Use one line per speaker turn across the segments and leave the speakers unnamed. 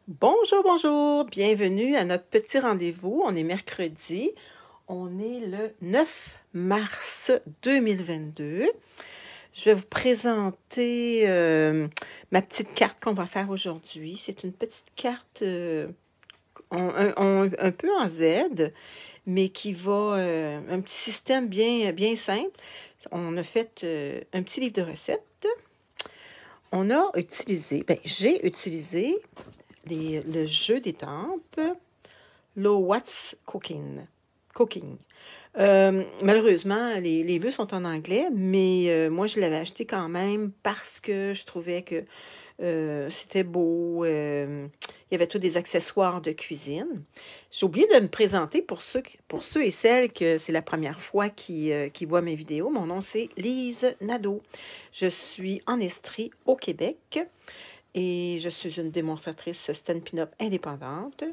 Bonjour, bonjour, bienvenue à notre petit rendez-vous. On est mercredi, on est le 9 mars 2022. Je vais vous présenter ma petite carte qu'on va faire aujourd'hui. C'est une petite carte un peu en Z, mais qui va, un petit système bien simple. On a fait un petit livre de recettes. On a utilisé, j'ai utilisé le jeu d'étampes, Lo What's Cooking. Malheureusement, les vœux sont en anglais, mais moi, je l'avais acheté quand même parce que je trouvais que c'était beau. Il y avait tous des accessoires de cuisine. J'ai oublié de me présenter pour ceux et celles que c'est la première fois qui voient mes vidéos. Mon nom, c'est Lise Nadeau. Je suis en Estrie, au Québec. Et je suis une démonstratrice Stampin' Up indépendante.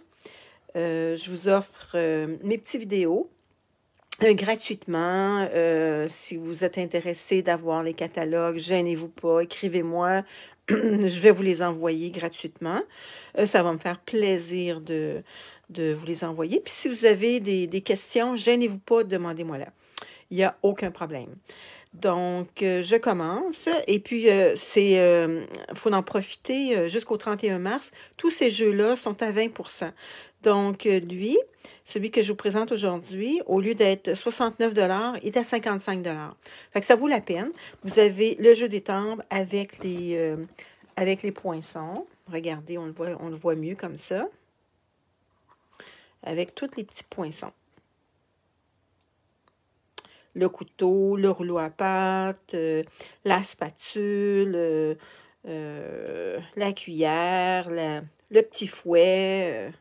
Je vous offre mes petites vidéos gratuitement. Si vous êtes intéressé d'avoir les catalogues, gênez-vous pas, écrivez-moi. Je vais vous les envoyer gratuitement. Ça va me faire plaisir de vous les envoyer. Puis si vous avez des questions, gênez-vous pas, demandez-moi là. Il n'y a aucun problème. Donc, je commence. Et puis, faut en profiter jusqu'au 31 mars. Tous ces jeux-là sont à 20%. Donc, lui, celui que je vous présente aujourd'hui, au lieu d'être 69 il est à 55 Fait que ça vaut la peine. Vous avez le jeu des timbres avec les poinçons. Regardez, on le voit mieux comme ça. Avec tous les petits poinçons. Le couteau, le rouleau à pâte, la spatule, la cuillère, le petit fouet.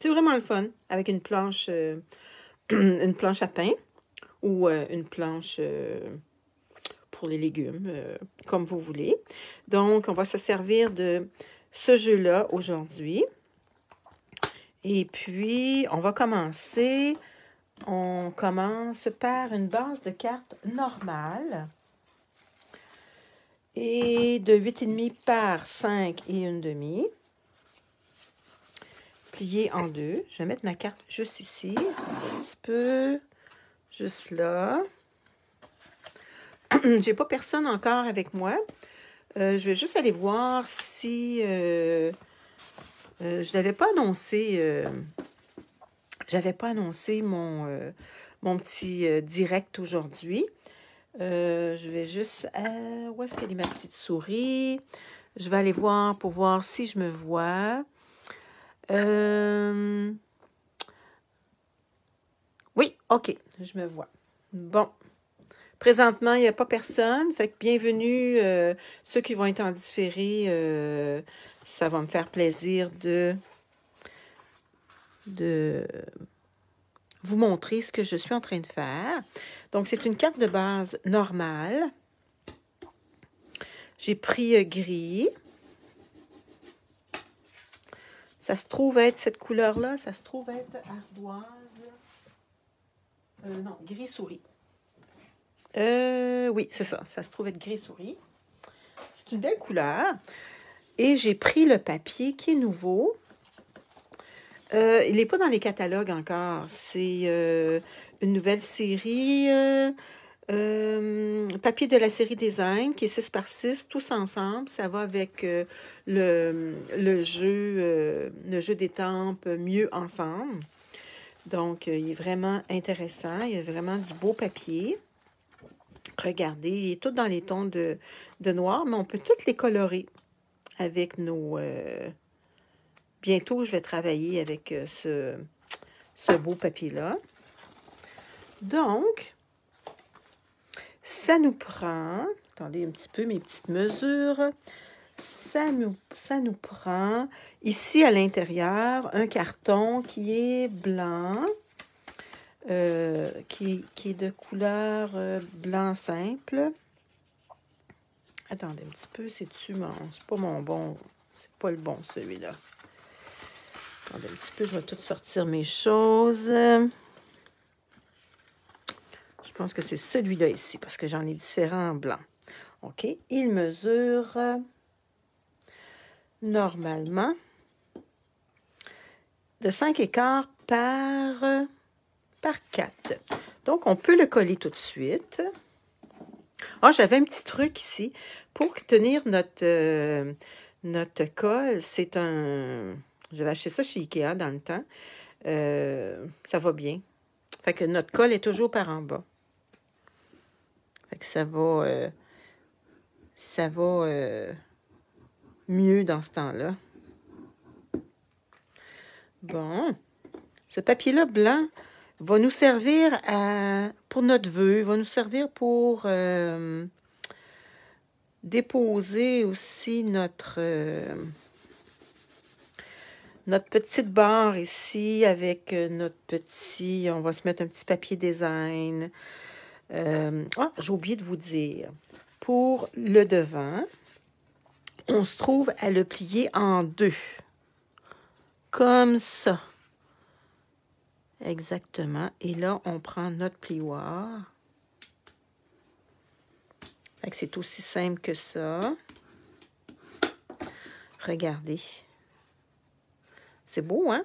C'est vraiment le fun avec une planche à pain ou une planche pour les légumes, comme vous voulez. Donc, on va se servir de ce jeu-là aujourd'hui. Et puis, on va commencer. On commence par une base de cartes normale et de 8,5 par 5 et 1/2. Pliée en deux. Je vais mettre ma carte juste ici, un petit peu, juste là. J'ai pas personne encore avec moi. Je vais juste aller voir si je n'avais pas annoncé. J'avais pas annoncé mon petit direct aujourd'hui. Je vais juste... où est-ce qu'elle est ma petite souris? Je vais aller voir pour voir si je me vois. Oui, OK, je me vois. Bon. Présentement, il n'y a pas personne. Fait que bienvenue ceux qui vont être en différé. Ça va me faire plaisir de vous montrer ce que je suis en train de faire. Donc, c'est une carte de base normale. J'ai pris gris. Ça se trouve être cette couleur-là. Ça se trouve être ardoise. Non, gris souris. Oui, c'est ça. Ça se trouve être gris souris. C'est une belle couleur. Et j'ai pris le papier qui est nouveau. Il n'est pas dans les catalogues encore. C'est une nouvelle série. Papier de la série Design qui est 6 par 6, tous ensemble. Ça va avec le jeu d'étampes mieux ensemble. Donc, il est vraiment intéressant. Il y a vraiment du beau papier. Regardez, il est tout dans les tons de noir, mais on peut toutes les colorer avec nos... Bientôt, je vais travailler avec ce beau papier-là. Donc, ça nous prend... Attendez un petit peu mes petites mesures. Ça nous prend, ici à l'intérieur, un carton qui est blanc, qui est de couleur blanc simple. Attendez un petit peu, c'est pas mon bon, c'est pas le bon celui-là. Attendez un petit peu, je vais tout sortir mes choses. Je pense que c'est celui-là ici, parce que j'en ai différents en blanc. OK, il mesure normalement de 5 / par 4. Donc, on peut le coller tout de suite. Ah, j'avais un petit truc ici. Pour tenir notre colle, c'est un... J'avais acheté ça chez Ikea dans le temps. Ça va bien. Fait que notre colle est toujours par en bas. Fait que ça va mieux dans ce temps-là. Bon. Ce papier-là blanc va nous servir pour notre vœu, va nous servir pour déposer aussi notre petite barre ici avec notre petit... On va se mettre un petit papier design. J'ai oublié de vous dire. Pour le devant, on se trouve à le plier en 2. Comme ça. Exactement. Et là, on prend notre plioir. Fait que c'est aussi simple que ça. Regardez. C'est beau, hein?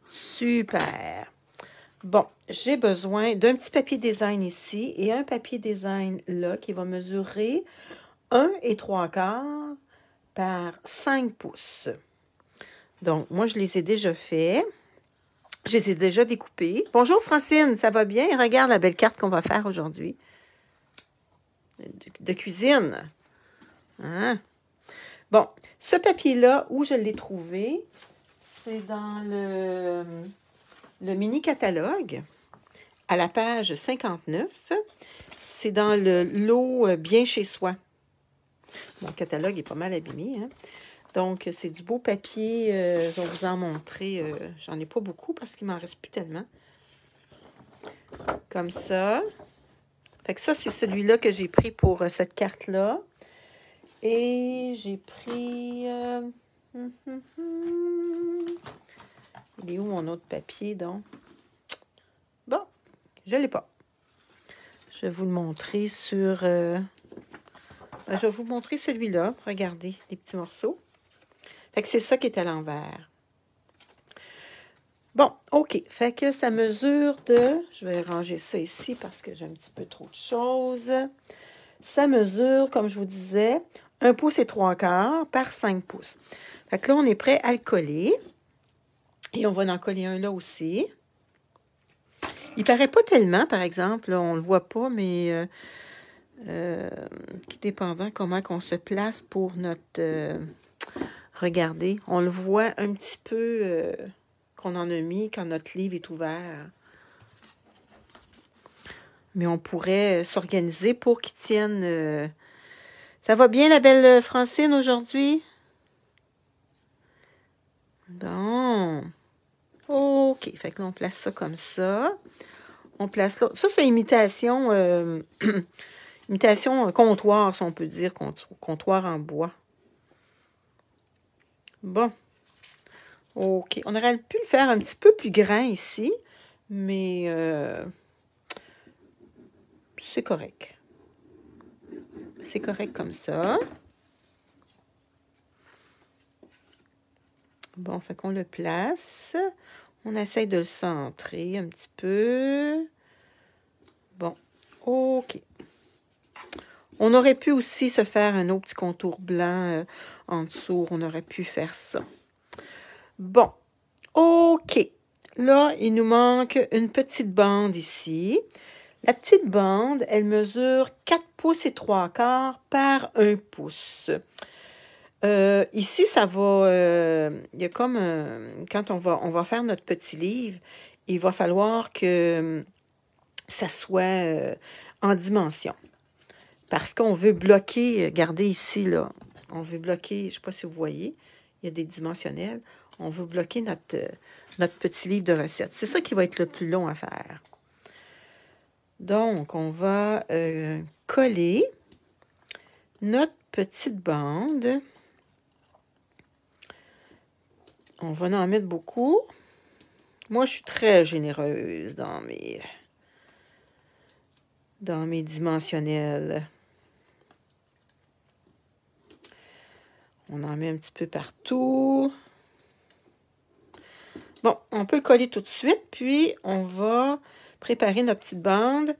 Super. Bon, j'ai besoin d'un petit papier design ici et un papier design là qui va mesurer 1 3/4 par 5 pouces. Donc, moi, je les ai déjà faits. Je les ai déjà découpés. Bonjour Francine, ça va bien? Regarde la belle carte qu'on va faire aujourd'hui. De cuisine. Hein? Bon, ce papier-là, où je l'ai trouvé, c'est dans le mini-catalogue, à la page 59. C'est dans le lot Bien chez soi. Mon catalogue est pas mal abîmé, hein? Donc, c'est du beau papier. Je vais vous en montrer. J'en ai pas beaucoup parce qu'il m'en reste plus tellement. Comme ça. Fait que ça, c'est celui-là que j'ai pris pour cette carte-là. Et j'ai pris... Il est où mon autre papier, donc? Bon, je ne l'ai pas. Je vais vous le montrer sur... je vais vous montrer celui-là. Regardez, les petits morceaux. Fait que c'est ça qui est à l'envers. Bon, OK. Fait que ça mesure de... Je vais ranger ça ici parce que j'ai un petit peu trop de choses. Ça mesure, comme je vous disais, 1 pouce et 3/4 par 5 pouces. Fait que là, on est prêt à le coller. Et on va en coller un là aussi. Il paraît pas tellement, par exemple. Là, on le voit pas, mais tout dépendant comment on se place pour notre... regardez, on le voit un petit peu qu'on en a mis quand notre livre est ouvert. Mais on pourrait s'organiser pour qu'il tienne... Ça va bien, la belle Francine, aujourd'hui? Bon. OK. Fait que là, on place ça comme ça. On place là. Ça, c'est imitation... imitation comptoir, si on peut dire. Comptoir en bois. Bon. OK. On aurait pu le faire un petit peu plus grand ici. Mais... c'est correct. C'est correct comme ça. Bon, fait qu'on le place. On essaie de le centrer un petit peu. Bon, OK. On aurait pu aussi se faire un autre petit contour blanc en dessous. On aurait pu faire ça. Bon, OK. Là, il nous manque une petite bande ici. La petite bande, elle mesure 4 pouces et 3/4 par 1 pouce. Ici, ça va... il y a comme... quand on va faire notre petit livre, il va falloir que ça soit en dimension. Parce qu'on veut bloquer... Regardez ici, là. On veut bloquer... Je ne sais pas si vous voyez. Il y a des dimensionnels. On veut bloquer notre petit livre de recettes. C'est ça qui va être le plus long à faire. Donc, on va coller notre petite bande. On va en mettre beaucoup. Moi, je suis très généreuse dans mes dimensionnels. On en met un petit peu partout. Bon, on peut le coller tout de suite, puis on va préparer notre petite bande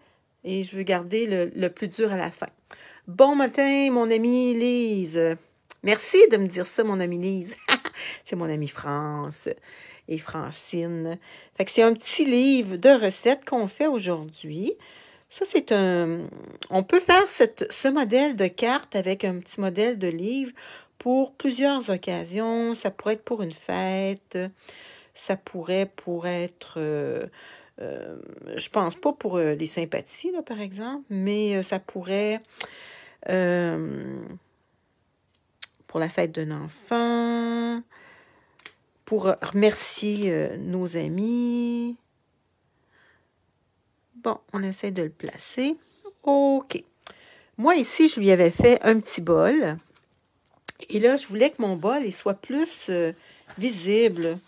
et je veux garder le plus dur à la fin. Bon matin, mon amie Lise. Merci de me dire ça, mon amie Lise. C'est mon amie France et Francine. Fait que c'est un petit livre de recettes qu'on fait aujourd'hui. Ça, c'est un... On peut faire ce modèle de carte avec un petit modèle de livre pour plusieurs occasions. Ça pourrait être pour une fête. Ça pourrait être... je pense pas pour les sympathies, là, par exemple, mais ça pourrait... pour la fête d'un enfant, pour remercier nos amis. Bon, on essaie de le placer. OK. Moi, ici, je lui avais fait un petit bol. Et là, je voulais que mon bol il soit plus visible.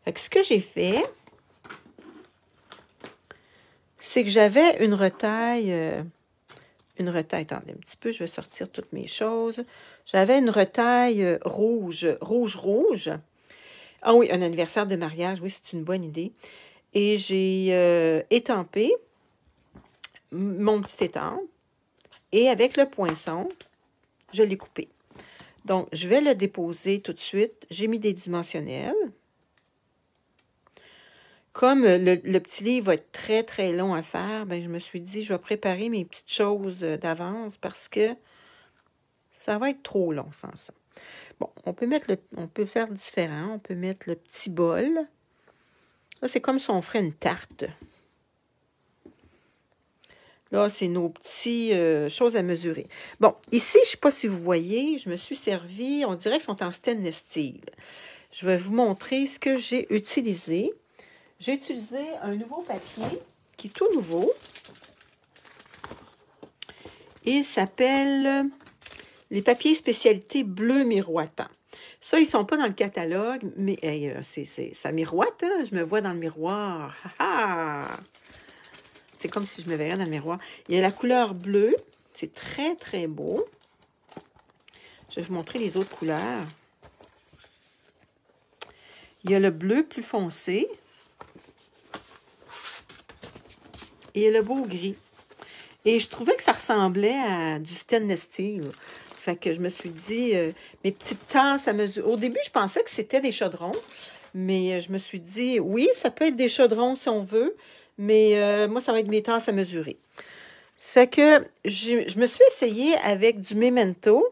Fait que ce que j'ai fait, c'est que j'avais une retaille... attendez un petit peu, je vais sortir toutes mes choses. J'avais une retaille rouge. Ah oui, un anniversaire de mariage, oui, c'est une bonne idée. Et j'ai étampé mon petit étampe. Et avec le poinçon, je l'ai coupé. Donc, je vais le déposer tout de suite. J'ai mis des dimensionnels. Comme le petit livre va être très, très long à faire, ben, je me suis dit, je vais préparer mes petites choses d'avance parce que ça va être trop long sans ça. Bon, on peut faire différent. On peut mettre le petit bol. Là, c'est comme si on ferait une tarte. Là, c'est nos petites choses à mesurer. Bon, ici, je ne sais pas si vous voyez, je me suis servi, on dirait qu'ils sont en stainless steel. Je vais vous montrer ce que j'ai utilisé. J'ai utilisé un nouveau papier qui est tout nouveau. Il s'appelle les papiers spécialité bleu miroitant. Ça, ils ne sont pas dans le catalogue, mais hey, ça miroite, hein? Je me vois dans le miroir. C'est comme si je me verrais dans le miroir. Il y a la couleur bleue. C'est très, très beau. Je vais vous montrer les autres couleurs. Il y a le bleu plus foncé. Et il y a le beau gris. Et je trouvais que ça ressemblait à du stainless steel. Fait que je me suis dit, mes petites tasses à mesure. Au début, je pensais que c'était des chaudrons. Mais je me suis dit, oui, ça peut être des chaudrons si on veut. Mais moi, ça va être mes tasses à mesurer. Ça fait que je me suis essayée avec du Memento.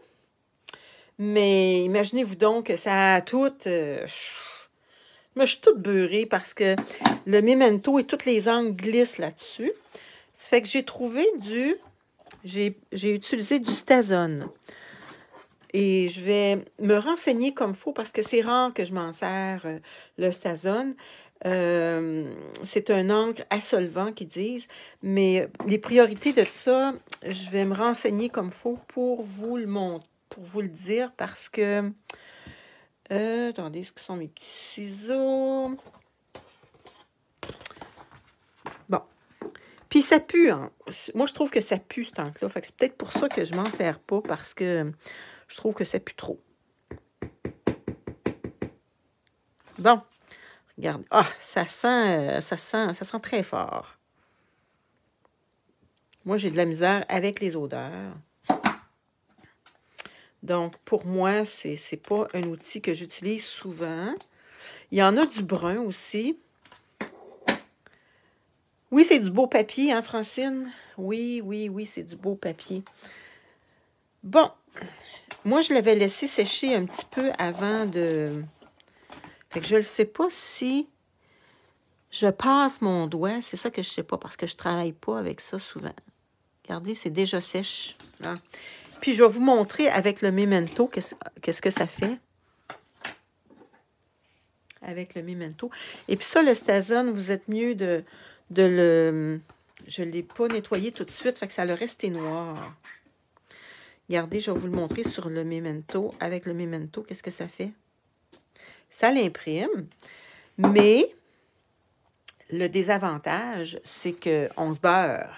Mais imaginez-vous donc que ça a tout... moi, je suis toute beurrée parce que le Memento et toutes les angles glissent là-dessus. Ça fait que j'ai trouvé j'ai utilisé du Stazone. Et je vais me renseigner comme il faut parce que c'est rare que je m'en sers, le Stazone. C'est un encre à solvant qu'ils disent. Mais les priorités de tout ça, je vais me renseigner comme il faut pour vous le dire parce que... attendez, ce que sont mes petits ciseaux? Bon. Puis ça pue, hein. Moi, je trouve que ça pue, cet encre-là. Fait que c'est peut-être pour ça que je m'en sers pas, parce que je trouve que ça pue trop. Bon. Regarde. Ah, ça sent très fort. Moi, j'ai de la misère avec les odeurs. Donc, pour moi, c'est pas un outil que j'utilise souvent. Il y en a du brun aussi. Oui, c'est du beau papier, hein, Francine? Oui, c'est du beau papier. Bon, moi, je l'avais laissé sécher un petit peu avant de... Fait que je ne sais pas si je passe mon doigt. C'est ça que je ne sais pas, parce que je ne travaille pas avec ça souvent. Regardez, c'est déjà sèche. Hein? Puis, je vais vous montrer avec le Memento qu'est-ce que ça fait. Avec le Memento. Et puis ça, le Stazone, vous êtes mieux de le... Je ne l'ai pas nettoyé tout de suite, fait que ça a resté noir. Regardez, je vais vous le montrer sur le Memento. Avec le Memento, qu'est-ce que ça fait? Ça l'imprime, mais le désavantage, c'est qu'on se beurre.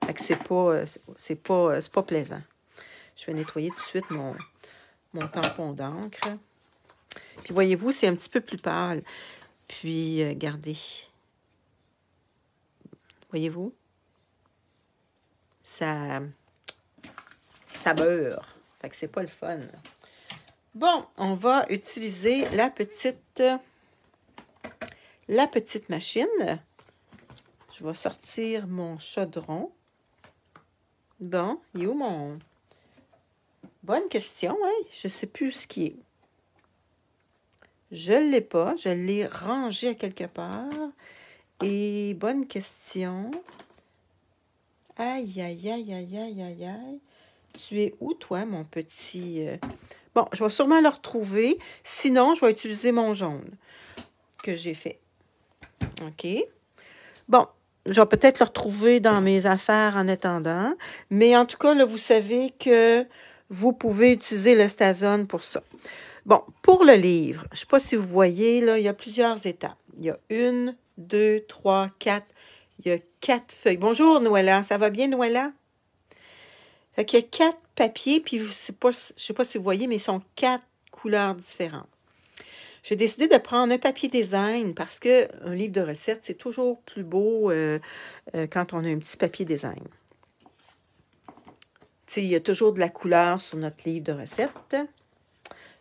Fait que c'est pas plaisant. Je vais nettoyer tout de suite mon tampon d'encre. Puis voyez-vous, c'est un petit peu plus pâle. Puis, regardez. Voyez-vous? Ça beurre. Fait que c'est pas le fun. Bon, on va utiliser la petite machine. Je vais sortir mon chaudron. Bon, il est où mon... Bonne question, hein? Je ne sais plus ce qui est. Je ne l'ai pas. Je l'ai rangé à quelque part. Et bonne question. Aïe, aïe, aïe, aïe, aïe, aïe, aïe. Tu es où, toi, mon petit... Bon, je vais sûrement le retrouver. Sinon, je vais utiliser mon jaune que j'ai fait. OK. Bon, je vais peut-être le retrouver dans mes affaires en attendant. Mais en tout cas, là, vous savez que vous pouvez utiliser le Stazone pour ça. Bon, pour le livre, je ne sais pas si vous voyez, là, il y a plusieurs étapes. Il y a 1, 2, 3, 4. Il y a 4 feuilles. Bonjour, Noëlla. Ça va bien, Noëlla? Fait qu'il y a 4 papiers, puis je ne sais pas si vous voyez, mais ils sont 4 couleurs différentes. J'ai décidé de prendre un papier design parce qu'un livre de recettes, c'est toujours plus beau quand on a un petit papier design. Tu sais, il y a toujours de la couleur sur notre livre de recettes.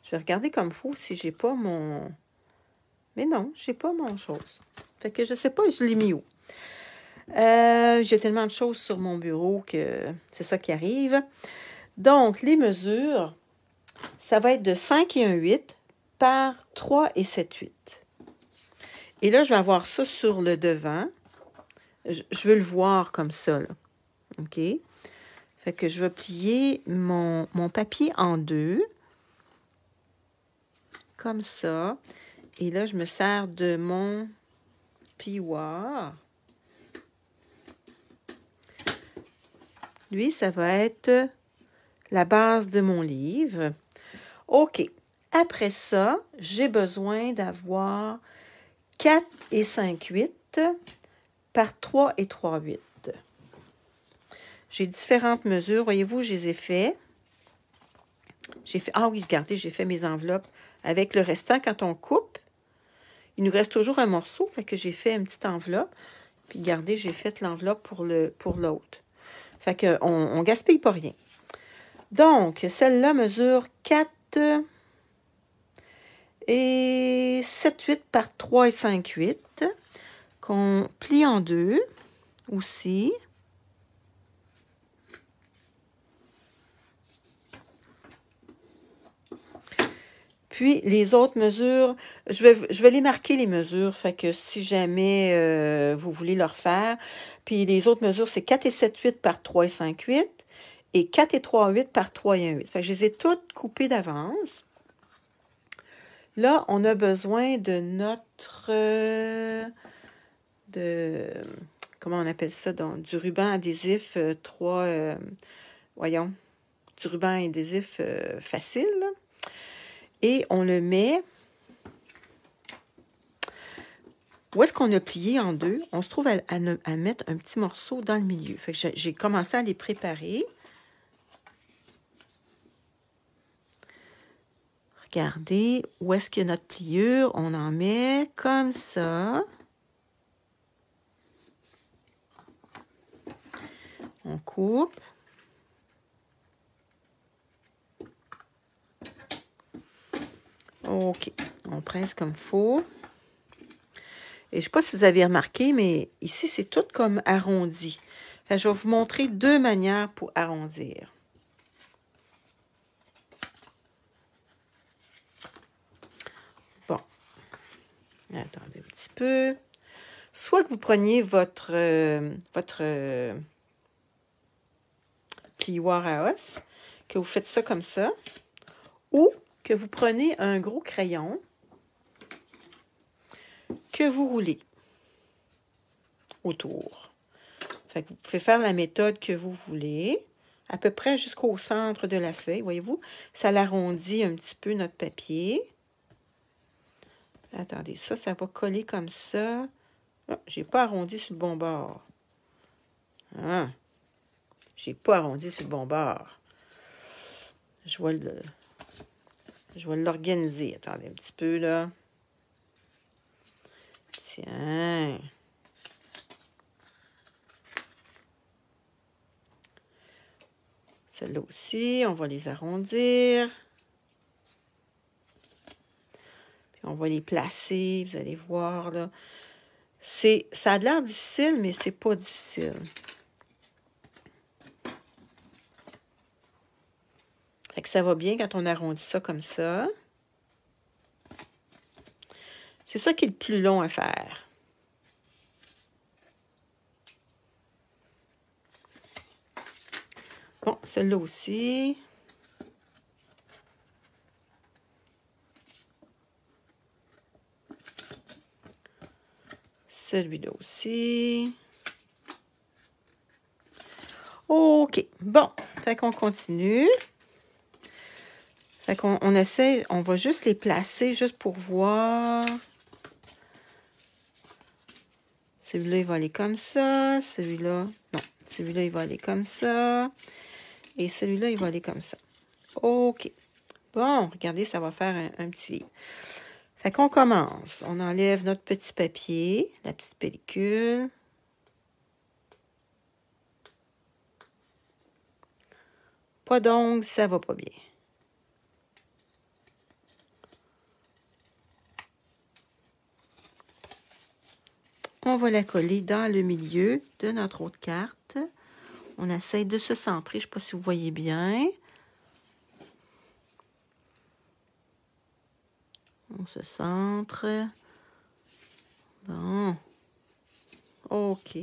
Je vais regarder comme il faut si j'ai pas mon... Mais non, j'ai pas mon chose. Fait que je sais pas, je l'ai mis où. J'ai tellement de choses sur mon bureau que c'est ça qui arrive. Donc, les mesures, ça va être de 5 et 1 8 par 3 et 7 8. Et là, je vais avoir ça sur le devant. Je veux le voir comme ça, là. OK? Fait que je vais plier mon papier en deux. Comme ça. Et là, je me sers de mon plioir. Lui, ça va être la base de mon livre. OK. Après ça, j'ai besoin d'avoir 4 et 5 8 par 3 et 3 8. J'ai différentes mesures. Voyez-vous, je les ai fait. Ah oui, regardez, j'ai fait mes enveloppes avec le restant. Quand on coupe, il nous reste toujours un morceau. Fait que j'ai fait une petite enveloppe. Puis regardez, j'ai fait l'enveloppe pour l'autre. Fait qu'on ne gaspille pas rien. Donc, celle-là mesure 4 et 7 8 par 3 et 5 8. Qu'on plie en deux aussi. Puis, les autres mesures, je vais les marquer, les mesures. Fait que si jamais vous voulez le refaire. Puis, les autres mesures, c'est 4 et 7 8 par 3 et 5 8. Et 4 et 3 8 par 3 et 1 8. Fait que je les ai toutes coupées d'avance. Là, on a besoin de notre... comment on appelle ça? Donc, du ruban adhésif voyons. Du ruban adhésif facile, là. Et on le met... Où est-ce qu'on a plié en deux? On se trouve à mettre un petit morceau dans le milieu. Fait que j'ai commencé à les préparer. Regardez, où est-ce qu'il y a notre pliure? On en met comme ça. On coupe. OK. On presse comme il faut. Et je ne sais pas si vous avez remarqué, mais ici, c'est tout comme arrondi. Enfin, je vais vous montrer deux manières pour arrondir. Bon. Attendez un petit peu. Soit que vous preniez votre plioir à os, que vous faites ça comme ça, ou que vous prenez un gros crayon que vous roulez autour. Fait que vous pouvez faire la méthode que vous voulez, à peu près jusqu'au centre de la feuille. Voyez-vous, ça l'arrondit un petit peu notre papier. Attendez, ça va coller comme ça. Ah, j'ai pas arrondi sur le bon bord. Ah, j'ai pas arrondi sur le bon bord. Je vois le... Je vais l'organiser. Attendez un petit peu, là. Tiens. Celle-là aussi, on va les arrondir. Puis on va les placer, vous allez voir, là. Ça a l'air difficile, mais c'est pas difficile. Fait que ça va bien quand on arrondit ça comme ça. C'est ça qui est le plus long à faire. Bon, celle-là aussi. Celui-là aussi. OK. Bon, fait qu'on continue. Fait qu'on essaie, on va juste les placer juste pour voir. Celui-là, il va aller comme ça. Celui-là, non. Celui-là, il va aller comme ça. Et celui-là, il va aller comme ça. OK. Bon, regardez, ça va faire un petit livre. Fait qu'on commence. On enlève notre petit papier, la petite pellicule. Pas d'ongles, ça va pas bien. On va la coller dans le milieu de notre autre carte. On essaie de se centrer. Je ne sais pas si vous voyez bien. On se centre. Bon. OK.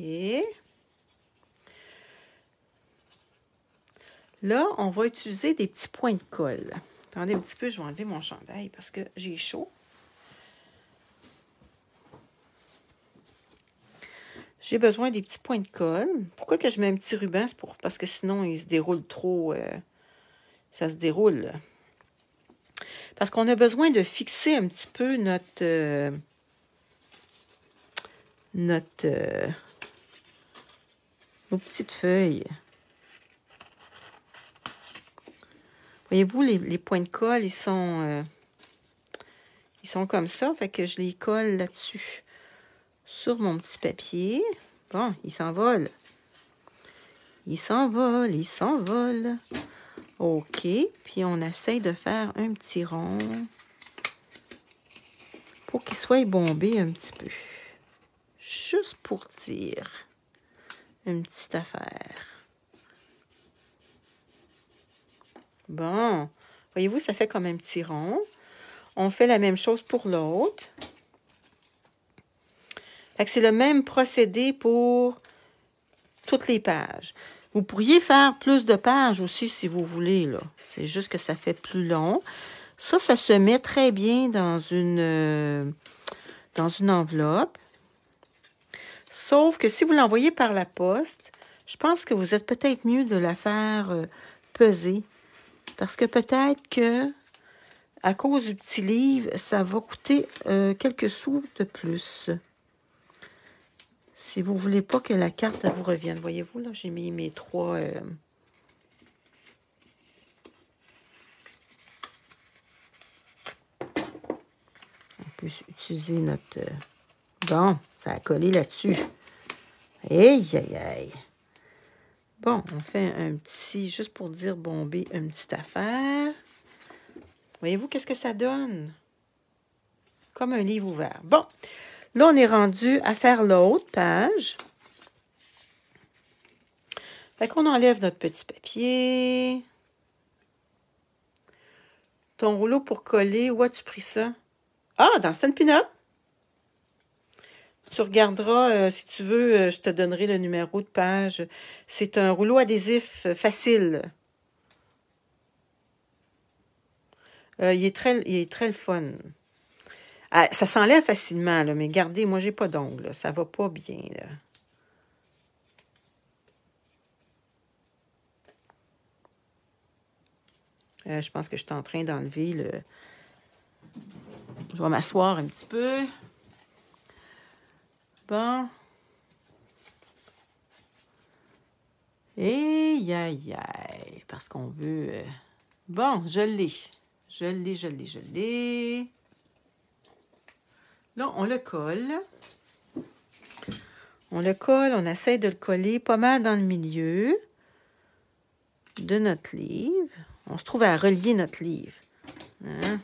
Là, on va utiliser des petits points de colle. Attendez un petit peu, je vais enlever mon chandail parce que j'ai chaud. J'ai besoin des petits points de colle. Pourquoi que je mets un petit ruban? C'est parce que sinon, il se déroule trop. Ça se déroule. Parce qu'on a besoin de fixer un petit peu nos petites feuilles. Voyez-vous, les points de colle, ils sont comme ça. Fait que je les colle là-dessus. Sur mon petit papier. Bon, il s'envole. Il s'envole, il s'envole. OK. Puis on essaye de faire un petit rond pour qu'il soit bombé un petit peu. Juste pour dire une petite affaire. Bon. Voyez-vous, ça fait comme un petit rond. On fait la même chose pour l'autre. Fait que c'est le même procédé pour toutes les pages. Vous pourriez faire plus de pages aussi si vous voulez, là. C'est juste que ça fait plus long. Ça se met très bien dans une enveloppe. Sauf que si vous l'envoyez par la poste, je pense que vous êtes peut-être mieux de la faire peser. Parce que peut-être que, à cause du petit livre, ça va coûter quelques sous de plus. Si vous ne voulez pas que la carte vous revienne. Voyez-vous, là, j'ai mis mes trois... On peut utiliser notre... Bon, ça a collé là-dessus. Aïe, aïe, aïe. Bon, on fait un petit... Juste pour dire bomber une petite affaire. Voyez-vous, qu'est-ce que ça donne? Comme un livre ouvert. Bon, là, on est rendu à faire l'autre page. Fait qu'on enlève notre petit papier. Ton rouleau pour coller, où as-tu pris ça? Ah, dans Stand Pin-Up. Tu regarderas, si tu veux, je te donnerai le numéro de page. C'est un rouleau adhésif facile. Il est très le fun. Ah, ça s'enlève facilement, là, mais regardez, moi, j'ai pas d'ongles. Ça va pas bien, là. Je pense que je suis en train d'enlever le... Je vais m'asseoir un petit peu. Bon. Aïe, aïe, aïe. Parce qu'on veut... Bon, je l'ai. Je l'ai, je l'ai, je l'ai. Là, on le colle. On le colle, on essaie de le coller pas mal dans le milieu de notre livre. On se trouve à relier notre livre. Hein?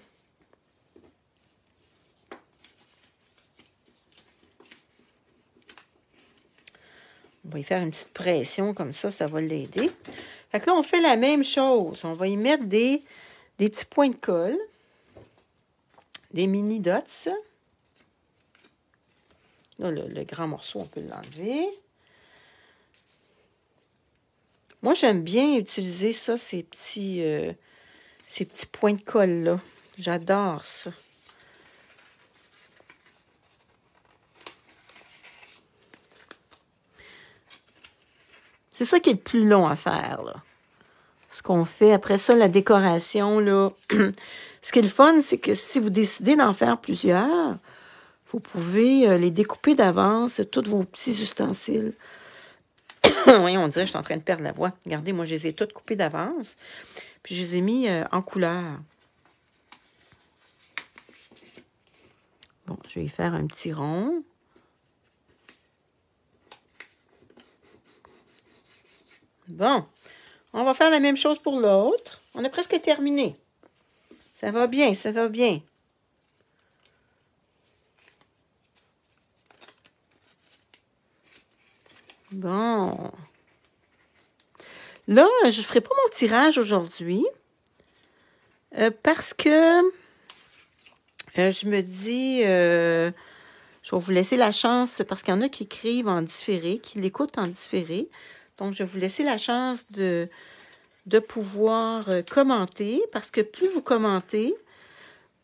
On va y faire une petite pression comme ça va l'aider. Fait que là, on fait la même chose. On va y mettre des petits points de colle, des mini dots. Là, le grand morceau, on peut l'enlever. Moi, j'aime bien utiliser ça, ces petits points de colle-là. J'adore ça. C'est ça qui est le plus long à faire, là. Ce qu'on fait. Après ça, la décoration, là. Ce qui est le fun, c'est que si vous décidez d'en faire plusieurs, vous pouvez les découper d'avance, tous vos petits ustensiles. Oui, on dirait que je suis en train de perdre la voix. Regardez, moi, je les ai toutes coupées d'avance. Puis, je les ai mis en couleur. Bon, je vais y faire un petit rond. Bon, on va faire la même chose pour l'autre. On a presque terminé. Ça va bien, ça va bien. Bon. Là, je ne ferai pas mon tirage aujourd'hui parce que je me dis, je vais vous laisser la chance, parce qu'il y en a qui écrivent en différé, qui l'écoutent en différé. Donc, je vais vous laisser la chance de pouvoir commenter, parce que plus vous commentez,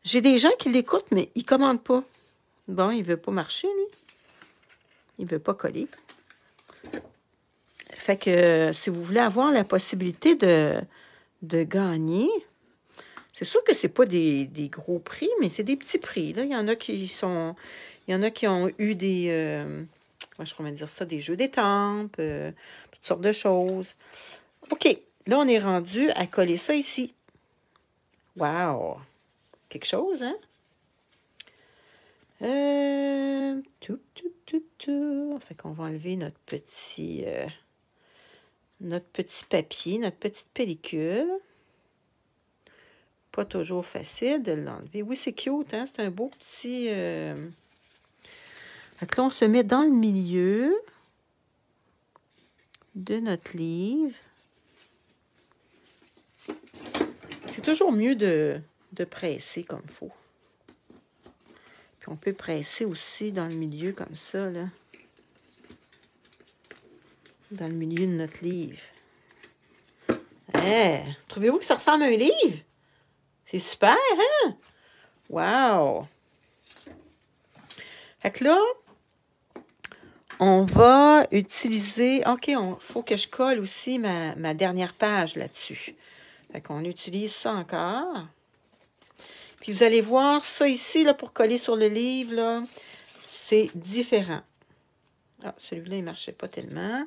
j'ai des gens qui l'écoutent, mais ils ne commentent pas. Bon, il ne veut pas marcher, lui. Il ne veut pas coller. Fait que si vous voulez avoir la possibilité de gagner, c'est sûr que ce n'est pas des gros prix, mais c'est des petits prix. Là. Il y en a qui sont. Il y en a qui ont eu des. Moi, je pourrais dire ça, des jeux d'étampes, toutes sortes de choses. OK. Là, on est rendu à coller ça ici. Wow! Quelque chose, hein? Fait qu'on va enlever notre petit papier, notre petite pellicule. Pas toujours facile de l'enlever. Oui, c'est cute, hein? C'est un beau petit... Fait que là, on se met dans le milieu de notre livre. C'est toujours mieux de presser comme il faut. Puis on peut presser aussi dans le milieu comme ça, là. Dans le milieu de notre livre. Hey, trouvez-vous que ça ressemble à un livre? C'est super, hein? Wow! Fait que là, on va utiliser... OK, il faut que je colle aussi ma dernière page là-dessus. Fait qu'on utilise ça encore. Puis vous allez voir, ça ici, là, pour coller sur le livre, là, c'est différent. Ah, celui-là, il ne marchait pas tellement.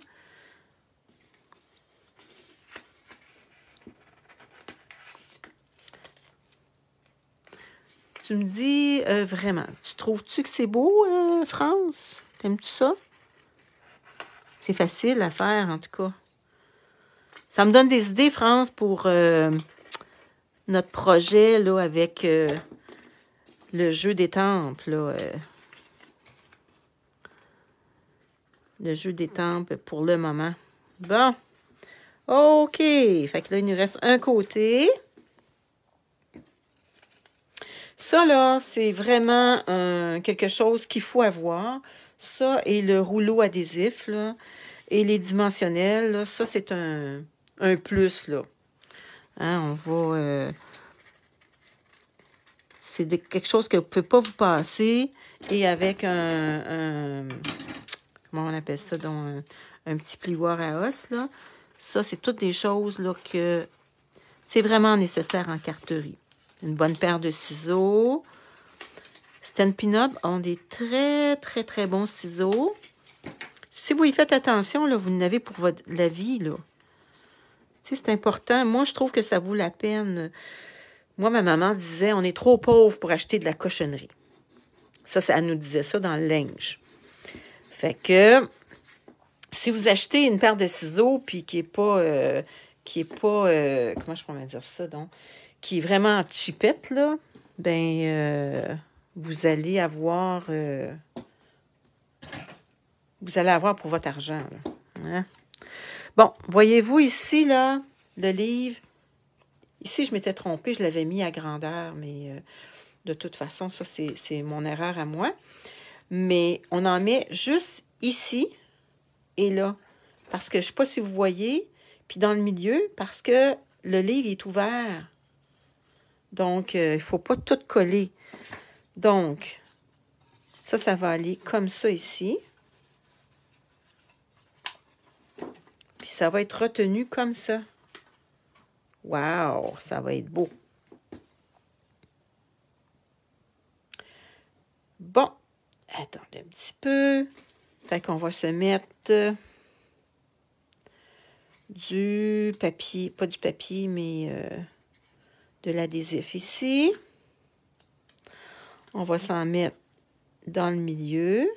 Tu me dis vraiment, tu trouves-tu que c'est beau, France? T'aimes-tu ça? C'est facile à faire, en tout cas. Ça me donne des idées, France, pour notre projet là, avec le jeu d'étampes. Le jeu d'étampes pour le moment. Bon. OK. Fait que là, il nous reste un côté. Ça, là, c'est vraiment quelque chose qu'il faut avoir. Ça et le rouleau adhésif, là, et les dimensionnels, là, ça, c'est un plus, là. Hein, on va... c'est quelque chose que vous ne pouvez pas vous passer. Et avec comment on appelle ça? Donc, un petit plioir à os, là. Ça, c'est toutes des choses, là, que c'est vraiment nécessaire en carterie. Une bonne paire de ciseaux. Stampin' Up ont des très, très, très bons ciseaux. Si vous y faites attention, là, vous en avez pour la vie, là. Tu sais, c'est important. Moi, je trouve que ça vaut la peine Moi, ma maman disait, on est trop pauvre pour acheter de la cochonnerie. Ça, elle nous disait ça dans le linge. Fait que, si vous achetez une paire de ciseaux, puis qui est pas, comment je pourrais dire ça, donc, qui est vraiment cheapette, là, ben, vous allez avoir pour votre argent, là. Hein? Bon, voyez-vous ici, là, le livre. Ici, je m'étais trompée, je l'avais mis à grandeur, mais de toute façon, ça, c'est mon erreur à moi. Mais on en met juste ici et là. Parce que je ne sais pas si vous voyez, puis dans le milieu, parce que le livre est ouvert. Donc, il ne faut pas tout coller. Donc, ça va aller comme ça ici. Puis ça va être retenu comme ça. Wow, ça va être beau. Bon, attendez un petit peu. Fait qu'on va se mettre du papier, pas du papier, mais de l'adhésif ici. On va s'en mettre dans le milieu.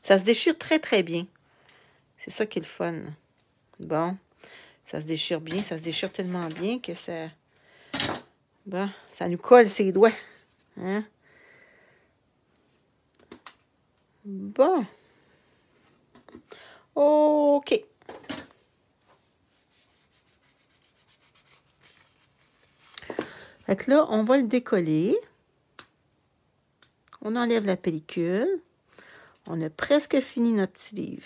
Ça se déchire très, très bien. C'est ça qui est le fun. Bon, ça se déchire bien. Ça se déchire tellement bien que ça... Bon, ça nous colle ses doigts. Hein? Bon. OK. Fait que là, on va le décoller. On enlève la pellicule. On a presque fini notre petit livre.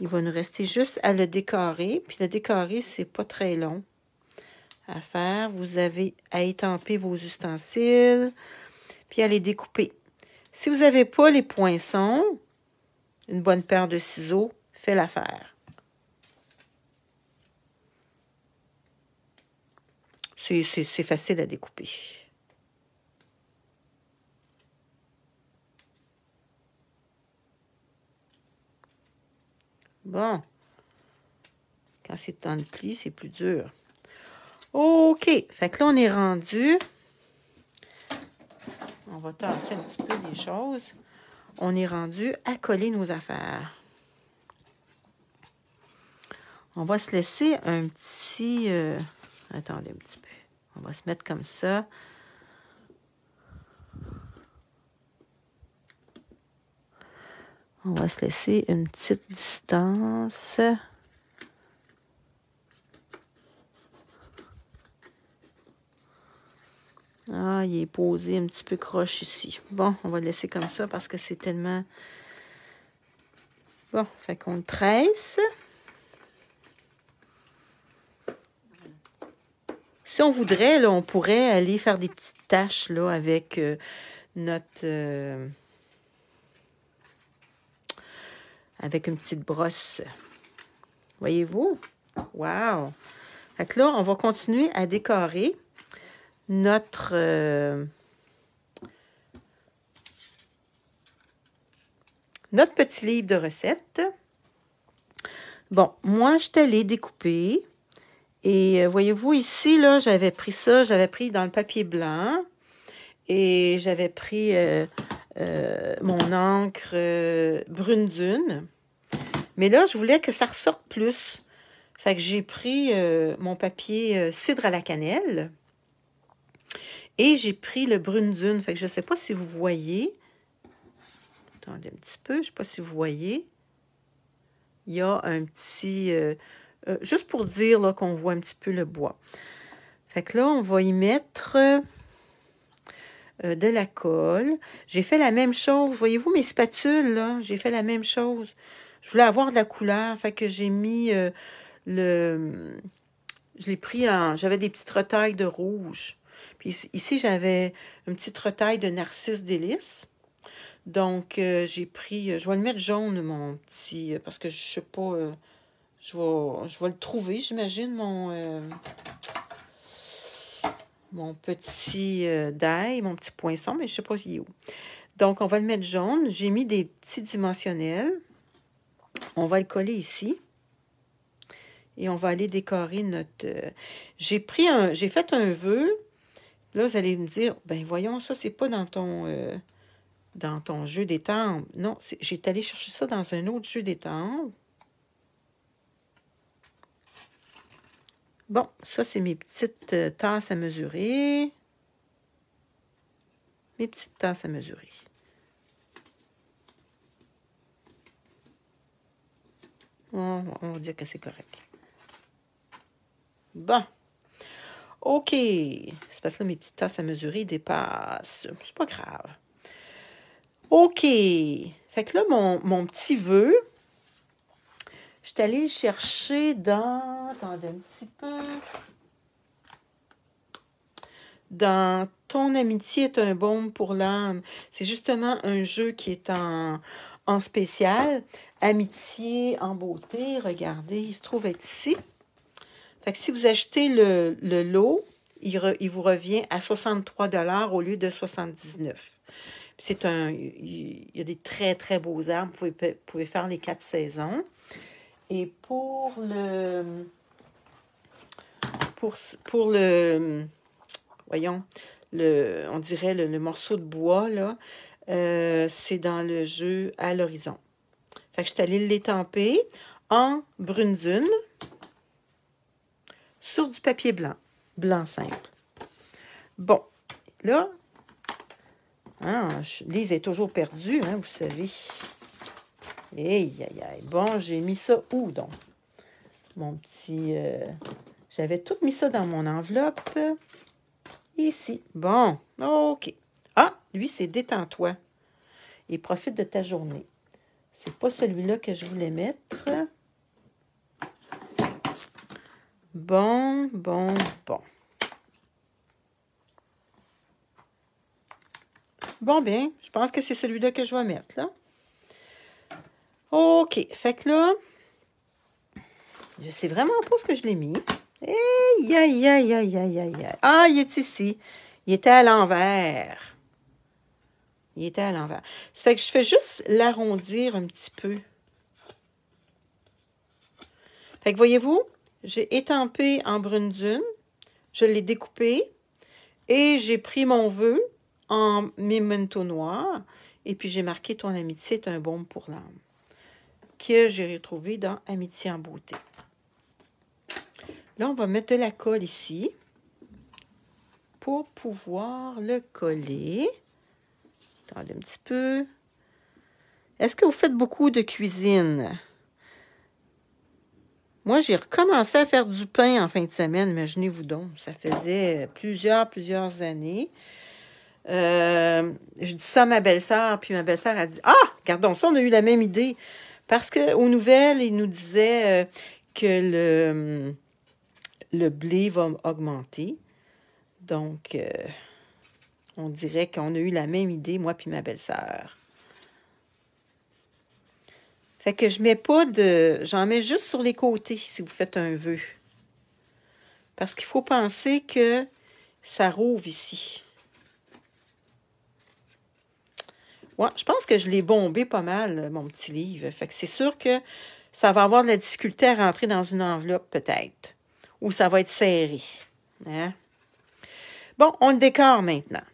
Il va nous rester juste à le décorer. Puis le décorer, c'est pas très long à faire. Vous avez à étamper vos ustensiles, puis à les découper. Si vous n'avez pas les poinçons, une bonne paire de ciseaux fait l'affaire. C'est facile à découper. Bon. Quand c'est dans le pli, c'est plus dur. OK. Fait que là, on est rendu. On va tasser un petit peu les choses. On est rendu à coller nos affaires. On va se laisser un petit... attendez un petit peu. On va se mettre comme ça. On va se laisser une petite distance. Ah, il est posé un petit peu croche ici. Bon, on va le laisser comme ça parce que c'est tellement... Bon, fait qu'on le presse. Si on voudrait, là, on pourrait aller faire des petites taches là, avec notre... avec une petite brosse. Voyez-vous? Wow! Fait que là, on va continuer à décorer notre petit livre de recettes. Bon, moi, je t'allais découper. Et voyez-vous, ici, là, j'avais pris ça, j'avais pris dans le papier blanc. Et j'avais pris mon encre brune dune. Mais là, je voulais que ça ressorte plus. Fait que j'ai pris mon papier cidre à la cannelle. Et j'ai pris le brune dune. Fait que je ne sais pas si vous voyez. Attendez un petit peu. Je ne sais pas si vous voyez. Il y a un petit... juste pour dire qu'on voit un petit peu le bois. Fait que là, on va y mettre de la colle. J'ai fait la même chose. Voyez-vous mes spatules, là? J'ai fait la même chose. Je voulais avoir de la couleur. Fait que j'ai mis je l'ai pris en... J'avais des petites retailles de rouge. Puis ici, j'avais une petite retaille de narcisse délice. Donc, j'ai pris... je vais le mettre jaune, mon petit... parce que je ne sais pas... je vais le trouver, j'imagine, mon petit d'ail, mon petit poinçon, mais je ne sais pas il est où. Donc, on va le mettre jaune. J'ai mis des petits dimensionnels. On va le coller ici. Et on va aller décorer notre... j'ai fait un vœu. Là, vous allez me dire, ben voyons, ça, c'est pas dans ton jeu des timbres. Non, j'ai allé chercher ça dans un autre jeu des timbres. Bon, ça, c'est mes petites tasses à mesurer. Mes petites tasses à mesurer. On va dire que c'est correct. Bon. OK. C'est parce que là, mes petites tasses à mesurer dépassent. C'est pas grave. OK. Fait que là, mon petit vœu, je suis allée le chercher dans... Attendez un petit peu. Dans Ton amitié est un baume pour l'âme. C'est justement un jeu qui est en spécial. Amitié en beauté. Regardez, il se trouve être ici. Fait que si vous achetez le lot, il vous revient à 63 $ au lieu de 79. Il y a des très, très beaux arbres. Vous pouvez faire les 4 saisons. Et pour le... Voyons, on dirait le morceau de bois, là, c'est dans le jeu À l'horizon. Fait que je suis allée l'étamper en brune dune sur du papier blanc simple. Bon, là, Lise est toujours perdue, hein, vous savez. Aïe, aïe, aïe. Bon, j'ai mis ça où, donc? Mon petit... j'avais tout mis ça dans mon enveloppe. Ici. Bon, OK. Ah, lui, c'est détends-toi. Et profite de ta journée. C'est pas celui-là que je voulais mettre. Bon. Bon, bien, je pense que c'est celui-là que je vais mettre, là. OK. Fait que là, je sais vraiment pas ce que je l'ai mis. Aïe, aïe, aïe, aïe, aïe, aïe. Ah, il est ici. Il était à l'envers. Ça fait que je fais juste l'arrondir un petit peu. Fait que voyez-vous, j'ai étampé en brune dune. Je l'ai découpé. Et j'ai pris mon vœu en memento noir. Et puis j'ai marqué Ton amitié est un baume pour l'âme. Que j'ai retrouvé dans Amitié en beauté. Là, on va mettre de la colle ici pour pouvoir le coller. Attendez un petit peu. Est-ce que vous faites beaucoup de cuisine? Moi, j'ai recommencé à faire du pain en fin de semaine, imaginez-vous donc. Ça faisait plusieurs années. Je dis ça à ma belle-sœur, puis ma belle-sœur a dit « Ah, regardons ça, on a eu la même idée. » Parce qu'aux nouvelles, il nous disait que le blé va augmenter. Donc, on dirait qu'on a eu la même idée, moi puis ma belle-sœur. Fait que je mets pas de... J'en mets juste sur les côtés si vous faites un vœu. Parce qu'il faut penser que ça rouvre ici. Ouais, je pense que je l'ai bombé pas mal, mon petit livre. Fait que c'est sûr que ça va avoir de la difficulté à rentrer dans une enveloppe, peut-être. Ou ça va être serré. Hein? Bon, on le décore maintenant.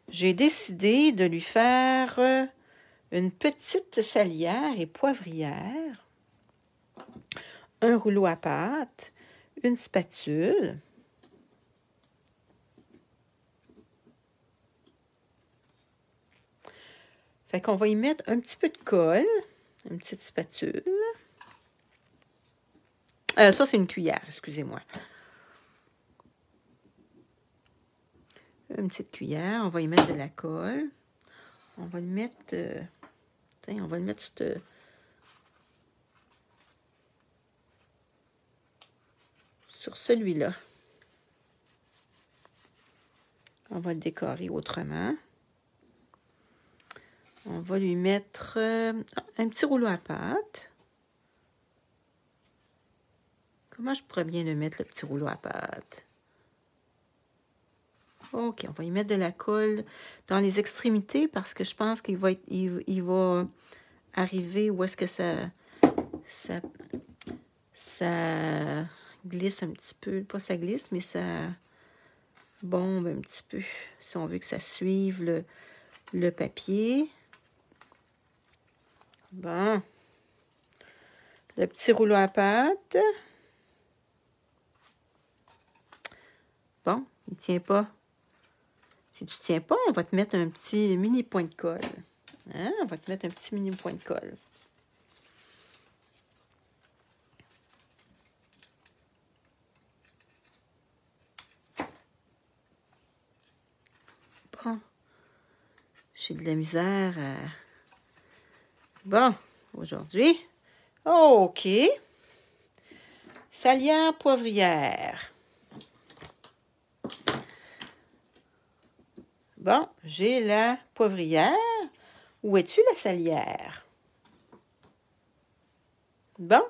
J'ai décidé de lui faire une petite salière et poivrière, un rouleau à pâte, une spatule, fait qu'on va y mettre un petit peu de colle, une petite spatule. Ça, c'est une cuillère, excusez-moi. Une petite cuillère, on va y mettre de la colle. On va le mettre... on va le mettre sur celui-là. On va le décorer autrement. On va lui mettre un petit rouleau à pâte. Comment je pourrais bien le mettre, le petit rouleau à pâte? OK, on va y mettre de la colle dans les extrémités parce que je pense qu'il va arriver où est-ce que ça glisse un petit peu. Pas ça glisse, mais ça bombe un petit peu. Si on veut que ça suive le papier. Bon. Le petit rouleau à pâte. Bon, il ne tient pas. Si tu ne tiens pas, on va te mettre un petit mini point de colle. Hein? On va te mettre un petit mini point de colle. Bon. J'ai de la misère à... Bon, aujourd'hui. OK. Salière poivrière. Bon, j'ai la poivrière. Où es-tu, la salière? Bon.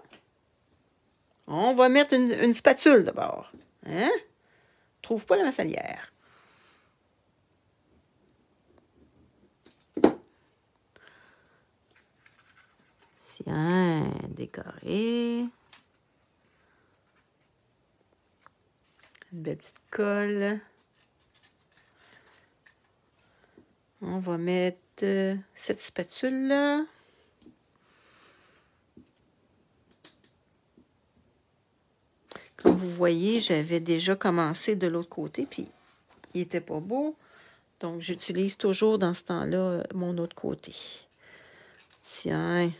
On va mettre une spatule d'abord. Hein? Trouve pas la salière. Tiens, décoré. Une belle petite colle. On va mettre cette spatule-là. Comme vous voyez, j'avais déjà commencé de l'autre côté, puis il n'était pas beau. Donc, j'utilise toujours dans ce temps-là mon autre côté. Tiens.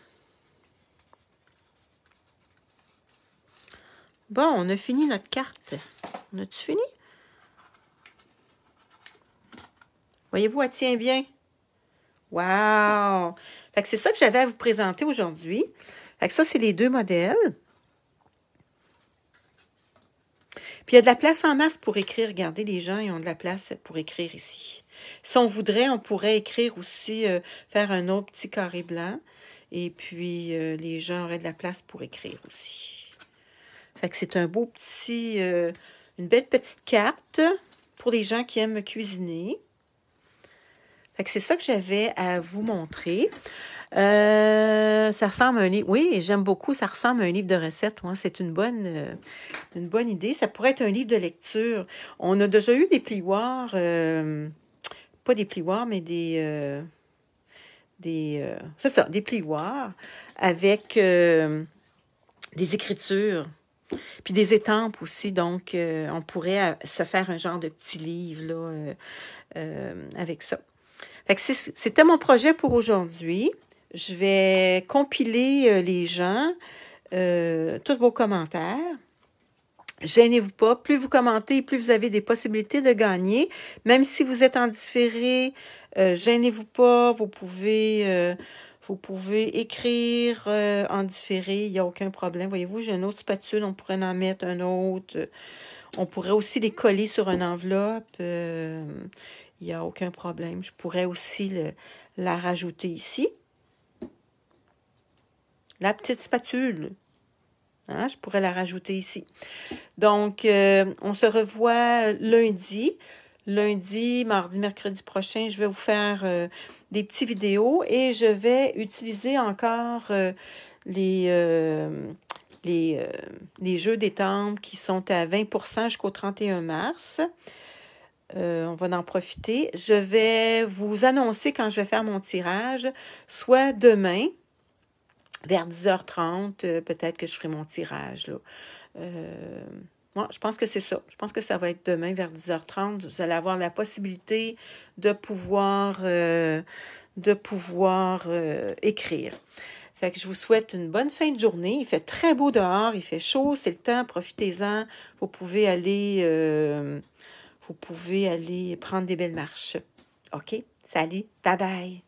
Bon, on a fini notre carte. On a-tu fini? Voyez-vous, elle tient bien. Wow! Fait que c'est ça que j'avais à vous présenter aujourd'hui. Fait que ça, c'est les deux modèles. Puis il y a de la place en masse pour écrire. Regardez, les gens, ils ont de la place pour écrire ici. Si on voudrait, on pourrait écrire aussi, faire un autre petit carré blanc. Et puis, les gens auraient de la place pour écrire aussi. Fait que c'est un beau petit, une belle petite carte pour les gens qui aiment cuisiner. Fait que c'est ça que j'avais à vous montrer. Ça ressemble à un livre. Oui, j'aime beaucoup. Ça ressemble à un livre de recettes. Ouais. C'est une bonne idée. Ça pourrait être un livre de lecture. On a déjà eu des plioirs, pas des plioirs, mais c'est ça, des plioirs avec des écritures. Puis des étampes aussi, donc on pourrait se faire un genre de petit livre là, avec ça. Fait que c'était mon projet pour aujourd'hui. Je vais compiler les gens, tous vos commentaires. Gênez-vous pas. Plus vous commentez, plus vous avez des possibilités de gagner. Même si vous êtes en différé, gênez-vous pas. Vous pouvez écrire en différé. Il n'y a aucun problème. Voyez-vous, j'ai une autre spatule. On pourrait en mettre un autre. On pourrait aussi les coller sur une enveloppe. Il n'y a aucun problème. Je pourrais aussi la rajouter ici. La petite spatule. Hein, je pourrais la rajouter ici. Donc, on se revoit lundi. Lundi, mardi, mercredi prochain, je vais vous faire des petites vidéos et je vais utiliser encore les jeux d'étampes qui sont à 20% jusqu'au 31 mars. On va en profiter. Je vais vous annoncer quand je vais faire mon tirage, soit demain, vers 10h30, peut-être que je ferai mon tirage. Là. Moi, je pense que c'est ça. Je pense que ça va être demain vers 10h30. Vous allez avoir la possibilité de pouvoir écrire. Fait que je vous souhaite une bonne fin de journée. Il fait très beau dehors, il fait chaud, c'est le temps, profitez-en. Vous pouvez aller prendre des belles marches. OK? Salut, bye bye!